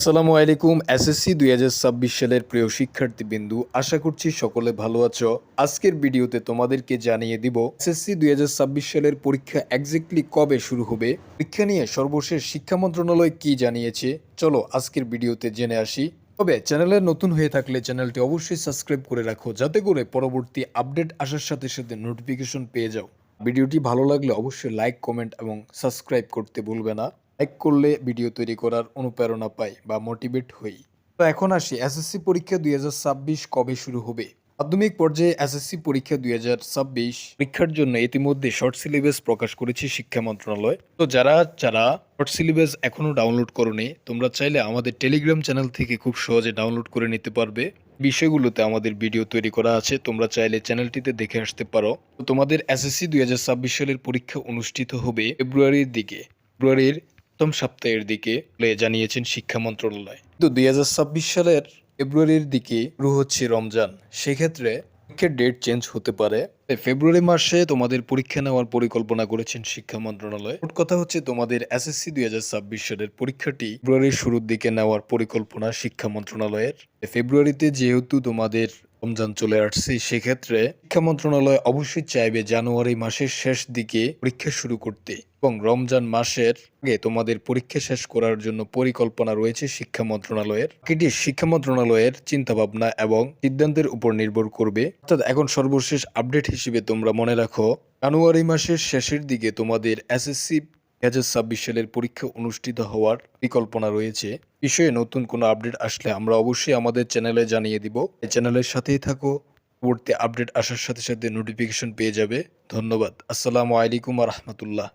আসসালামু আলাইকুম। এসএসসি 2026 সালের প্রিয় শিক্ষার্থীবৃন্দু, আশা করছি সকলে ভালো আছো। আজকের ভিডিওতে তোমাদেরকে জানিয়ে দিব এসএসসি 2026 সালের পরীক্ষা এক্স্যাক্টলি কবে শুরু হবে, পরীক্ষা নিয়ে সর্বশেষ শিক্ষা মন্ত্রণালয় কি জানিয়েছে। চলো আজকের ভিডিওতে জেনে আসি। তবে চ্যানেলে নতুন হয়ে থাকলে চ্যানেলটি অবশ্যই সাবস্ক্রাইব করে রাখো, যাতে করে পরবর্তী আপডেট আসার সাথে সাথে নোটিফিকেশন পেয়ে যাও। ভিডিওটি ভালো লাগলে অবশ্যই লাইক, কমেন্ট এবং সাবস্ক্রাইব করতে ভুলবে না। লাইক করলে ভিডিও তৈরি করার অনুপ্রেরণা পাই বা মোটিভেট হই। তো এখন আসি, এসএসসি পরীক্ষা 2026 কবে শুরু হবে। মাধ্যমিক পর্যায়ে এসএসসি পরীক্ষা 2026 পরীক্ষার জন্য ইতিমধ্যে শর্ট সিলেবাস প্রকাশ করেছে শিক্ষা মন্ত্রণালয়। তো যারা যারা শর্ট সিলেবাস এখনো ডাউনলোড করোনি, তোমরা চাইলে আমাদের টেলিগ্রাম চ্যানেল থেকে খুব সহজে ডাউনলোড করে নিতে পারবে। বিষয়গুলোতে আমাদের ভিডিও তৈরি করা আছে, তোমরা চাইলে চ্যানেলটিতে দেখে আসতে পারো। তো তোমাদের এসএসসি 2026 সালের পরীক্ষা অনুষ্ঠিত হবে ফেব্রুয়ারির দিকে। ফেব্রুয়ারির প্রথম সপ্তাহের দিকে বলে জানিয়েছেন শিক্ষা মন্ত্রণালয়। তো 2026 সালের ফেব্রুয়ারির দিকে শুরু হচ্ছে রমজান, সেক্ষেত্রে পরীক্ষার ডেট চেঞ্জ হতে পারে। তাই ফেব্রুয়ারি মাসে তোমাদের পরীক্ষা নেওয়ার পরিকল্পনা করেছেন শিক্ষা মন্ত্রণালয়। মোট কথা হচ্ছে, তোমাদের এসএসসি 2026 সালের পরীক্ষাটি ফেব্রুয়ারির শুরুর দিকে নেওয়ার পরিকল্পনা শিক্ষা মন্ত্রণালয়ের। ফেব্রুয়ারিতে যেহেতু তোমাদের রমজান চলে আসছে, সেক্ষেত্রে শিক্ষা মন্ত্রণালয় অবশ্যই চাইবে জানুয়ারি মাসের শেষ দিকে পরীক্ষা শুরু করতে, এবং রমজান মাসের আগে তোমাদের পরীক্ষা শেষ করার জন্য পরিকল্পনা রয়েছে শিক্ষা মন্ত্রণালয়ের। এটি শিক্ষা মন্ত্রণালয়ের চিন্তাভাবনা এবং সিদ্ধান্তের উপর নির্ভর করবে। অর্থাৎ এখন সর্বশেষ আপডেট হিসেবে তোমরা মনে রাখো, জানুয়ারি মাসের শেষের দিকে তোমাদের এসএসসি 2026 সালের পরীক্ষা অনুষ্ঠিত হওয়ার পরিকল্পনা রয়েছে। বিষয়ে নতুন কোনো আপডেট আসলে আমরা অবশ্যই আমাদের চ্যানেলে জানিয়ে দিব। এই চ্যানেলের সাথেই থাকো, পরবর্তী আপডেট আসার সাথে সাথে নোটিফিকেশন পেয়ে যাবে। ধন্যবাদ। আসসালামু আলাইকুম ওয়া রাহমাতুল্লাহ।